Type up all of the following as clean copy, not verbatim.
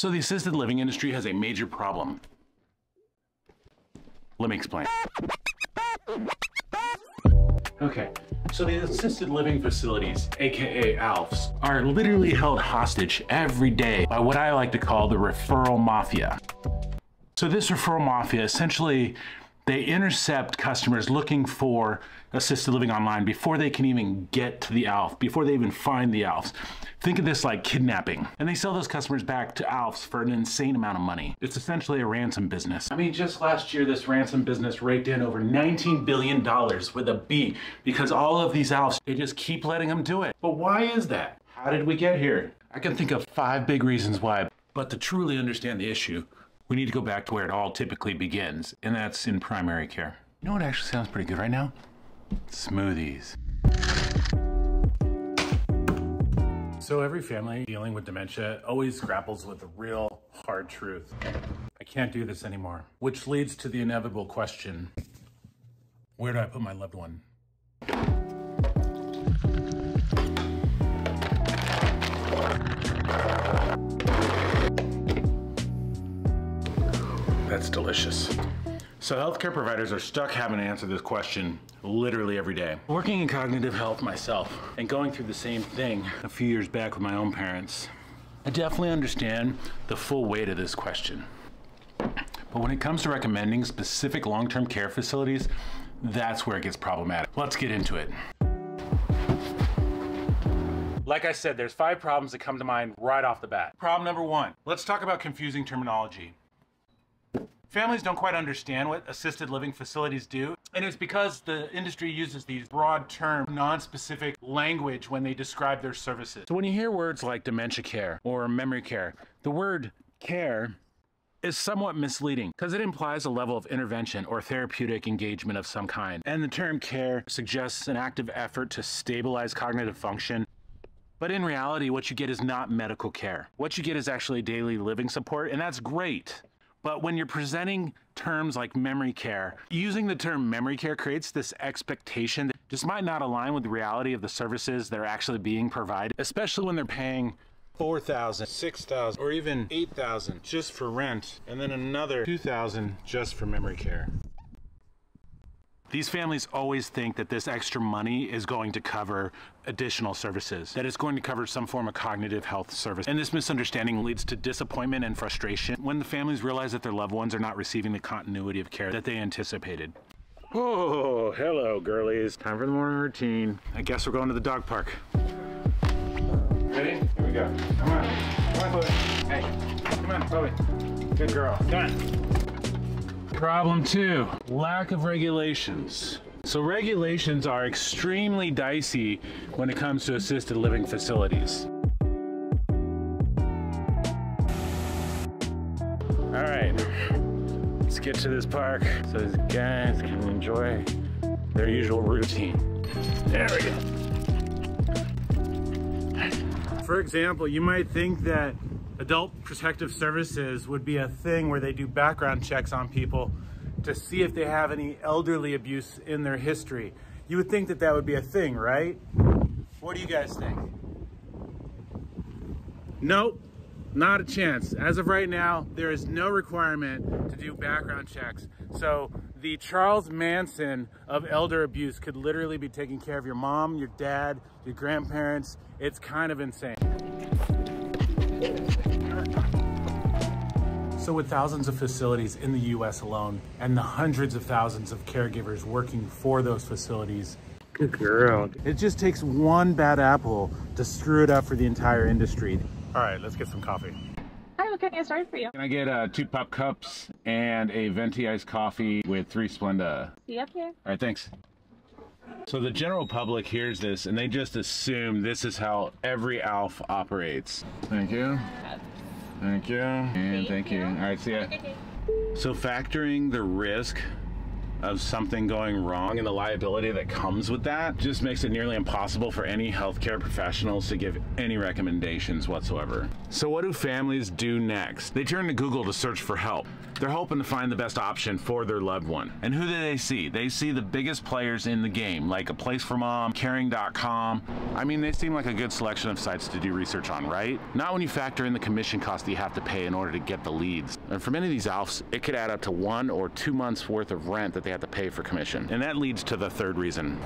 So the assisted living industry has a major problem. Let me explain. Okay, so the assisted living facilities, aka ALFs, are literally held hostage every day by what I like to call the referral mafia. So this referral mafia, essentially, they intercept customers looking for assisted living online before they can even get to the ALF, before they even find the ALFs. Think of this like kidnapping. And they sell those customers back to ALFs for an insane amount of money. It's essentially a ransom business. I mean, just last year, this ransom business raked in over $19 billion with a B, because all of these ALFs, they just keep letting them do it. But why is that? How did we get here? I can think of 5 big reasons why. But to truly understand the issue, we need to go back to where it all typically begins, and that's in primary care. You know what actually sounds pretty good right now? Smoothies. So every family dealing with dementia always grapples with the real hard truth. I can't do this anymore. Which leads to the inevitable question, where do I put my loved one? That's delicious. So healthcare providers are stuck having to answer this question literally every day. Working in cognitive health myself and going through the same thing a few years back with my own parents, I definitely understand the full weight of this question. But when it comes to recommending specific long-term care facilities, that's where it gets problematic. Let's get into it. Like I said, there's 5 problems that come to mind right off the bat. Problem number 1, let's talk about confusing terminology. Families don't quite understand what assisted living facilities do, and it's because the industry uses these broad term, non-specific language when they describe their services. So when you hear words like dementia care or memory care, the word care is somewhat misleading because it implies a level of intervention or therapeutic engagement of some kind. And the term care suggests an active effort to stabilize cognitive function. But in reality, what you get is not medical care. What you get is actually daily living support, and that's great. But when you're presenting terms like memory care, using the term memory care creates this expectation that just might not align with the reality of the services that are actually being provided, especially when they're paying $4,000, $6,000, or even $8,000 just for rent, and then another $2,000 just for memory care. These families always think that this extra money is going to cover additional services, that it's going to cover some form of cognitive health service. And this misunderstanding leads to disappointment and frustration when the families realize that their loved ones are not receiving the continuity of care that they anticipated. Oh, hello, girlies. Time for the morning routine. I guess we're going to the dog park. Ready? Here we go. Come on. Come on, Chloe. Hey, come on, Chloe. Good girl. Come on. Problem 2, lack of regulations. So regulations are extremely dicey when it comes to assisted living facilities. All right, let's get to this park so these guys can enjoy their usual routine. There we go. For example, you might think that Adult Protective Services would be a thing where they do background checks on people to see if they have any elderly abuse in their history. You would think that that would be a thing, right? What do you guys think? Nope, not a chance. As of right now, there is no requirement to do background checks. So the Charles Manson of elder abuse could literally be taking care of your mom, your dad, your grandparents. It's kind of insane. So with thousands of facilities in the US alone and the hundreds of thousands of caregivers working for those facilities, good girl, it just takes one bad apple to screw it up for the entire industry. All right, let's get some coffee. Hi, what can I get started for you? Can I get 2 pop cups and a venti iced coffee with 3 Splenda? See you up here. All right, thanks. So the general public hears this and they just assume this is how every ALF operates. Thank you. Thank you. And thank you. All right, see ya. So factoring the risk of something going wrong and the liability that comes with that just makes it nearly impossible for any healthcare professionals to give any recommendations whatsoever. So what do families do next? They turn to Google to search for help. They're hoping to find the best option for their loved one. And who do they see? They see the biggest players in the game, like A Place for Mom, caring.com. I mean, they seem like a good selection of sites to do research on, right? Not when you factor in the commission cost that you have to pay in order to get the leads. And for many of these ALFs, it could add up to 1 or 2 months worth of rent that they have to pay for commission. And that leads to the third reason.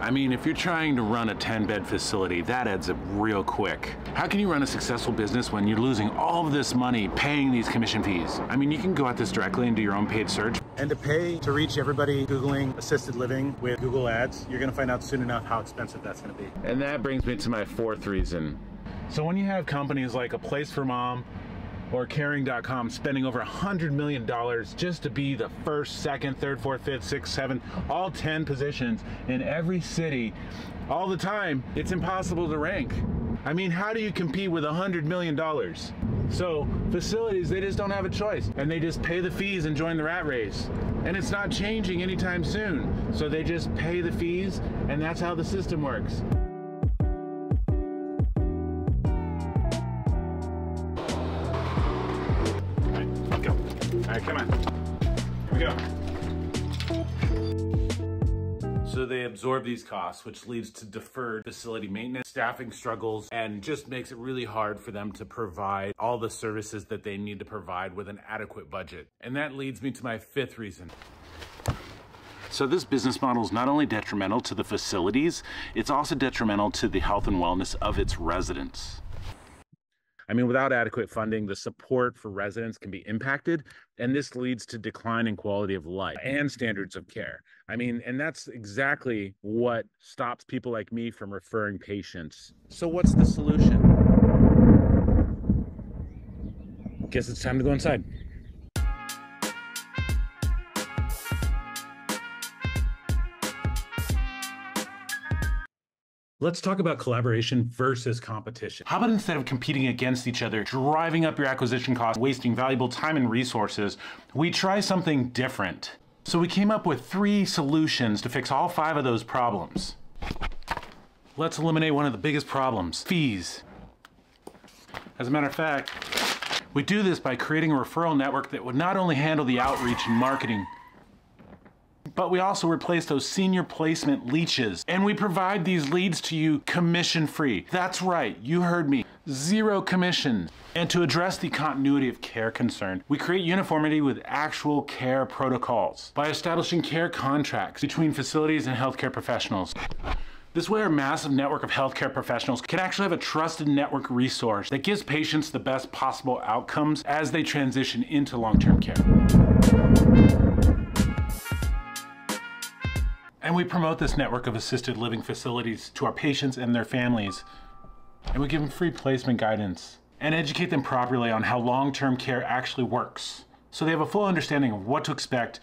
I mean, if you're trying to run a 10-bed facility, that adds up real quick. How can you run a successful business when you're losing all of this money paying these commission fees? I mean, you can go at this directly and do your own paid search. And to pay to reach everybody Googling assisted living with Google ads, you're gonna find out soon enough how expensive that's gonna be. And that brings me to my fourth reason. So when you have companies like A Place for Mom or caring.com spending over $100 million just to be the first, second, third, fourth, fifth, sixth, seventh, all 10 positions in every city all the time, it's impossible to rank. I mean, how do you compete with $100 million? So facilities, they just don't have a choice, and they just pay the fees and join the rat race. And it's not changing anytime soon. So they just pay the fees, and that's how the system works. All right, come on. Here we go. So they absorb these costs, which leads to deferred facility maintenance, staffing struggles, and just makes it really hard for them to provide all the services that they need to provide with an adequate budget. And that leads me to my fifth reason. So this business model is not only detrimental to the facilities, it's also detrimental to the health and wellness of its residents. I mean, without adequate funding, the support for residents can be impacted, and this leads to decline in quality of life and standards of care. I mean, and that's exactly what stops people like me from referring patients. So what's the solution? Guess it's time to go inside. Let's talk about collaboration versus competition. How about instead of competing against each other, driving up your acquisition costs, wasting valuable time and resources, we try something different. So we came up with 3 solutions to fix all 5 of those problems. Let's eliminate one of the biggest problems, fees. As a matter of fact, we do this by creating a referral network that would not only handle the outreach and marketing, but we also replace those senior placement leeches. And we provide these leads to you commission-free. That's right, you heard me, 0 commission. And to address the continuity of care concern, we create uniformity with actual care protocols by establishing care contracts between facilities and healthcare professionals. This way, our massive network of healthcare professionals can actually have a trusted network resource that gives patients the best possible outcomes as they transition into long-term care. And we promote this network of assisted living facilities to our patients and their families. And we give them free placement guidance and educate them properly on how long-term care actually works, so they have a full understanding of what to expect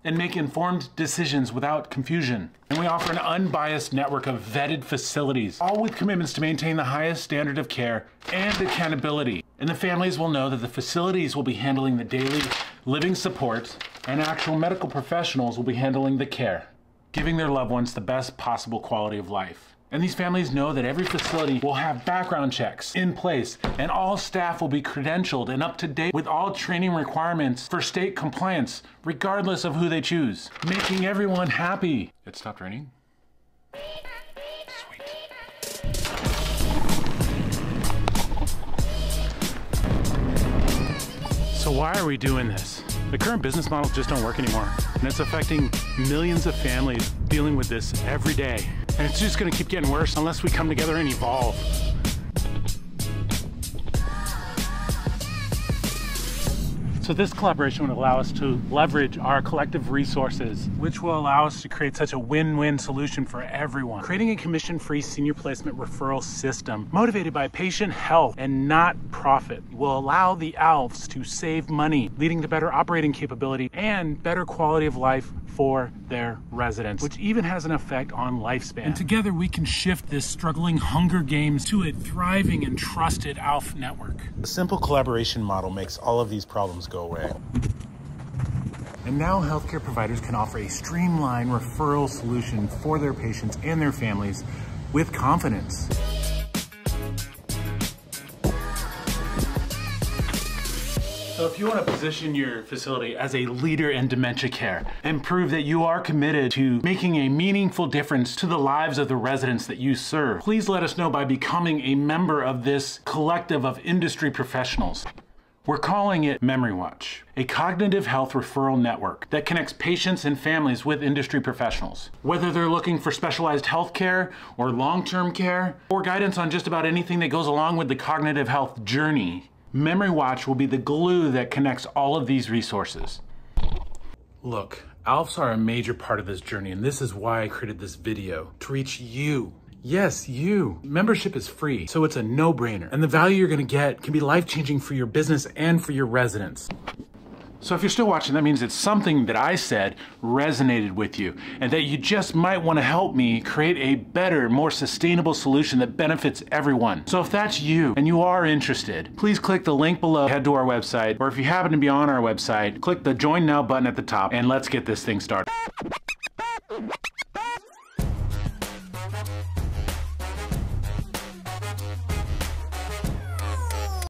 and make informed decisions without confusion. And we offer an unbiased network of vetted facilities, all with commitments to maintain the highest standard of care and accountability. And the families will know that the facilities will be handling the daily living support and actual medical professionals will be handling the care, giving their loved ones the best possible quality of life. And these families know that every facility will have background checks in place, and all staff will be credentialed and up to date with all training requirements for state compliance, regardless of who they choose, making everyone happy. It stopped raining? Sweet. So why are we doing this? The current business models just don't work anymore, and it's affecting millions of families dealing with this every day. And it's just gonna keep getting worse unless we come together and evolve. So this collaboration would allow us to leverage our collective resources, which will allow us to create such a win-win solution for everyone. Creating a commission-free senior placement referral system motivated by patient health and not profit will allow the ALFs to save money, leading to better operating capability and better quality of life for their residents, which even has an effect on lifespan. And together we can shift this struggling Hunger Games to a thriving and trusted ALF network. The simple collaboration model makes all of these problems go away. And now healthcare providers can offer a streamlined referral solution for their patients and their families with confidence. So if you want to position your facility as a leader in dementia care and prove that you are committed to making a meaningful difference to the lives of the residents that you serve, please let us know by becoming a member of this collective of industry professionals. We're calling it Memory Watch, a cognitive health referral network that connects patients and families with industry professionals. Whether they're looking for specialized health care or long-term care or guidance on just about anything that goes along with the cognitive health journey, Memory Watch will be the glue that connects all of these resources. Look, ALFs are a major part of this journey, and this is why I created this video, to reach you. Yes, you. Membership is free, so it's a no-brainer. And the value you're gonna get can be life-changing for your business and for your residents. So if you're still watching, that means it's something that I said resonated with you, and that you just might wanna help me create a better, more sustainable solution that benefits everyone. So if that's you, and you are interested, please click the link below, head to our website, or if you happen to be on our website, click the Join Now button at the top, and let's get this thing started.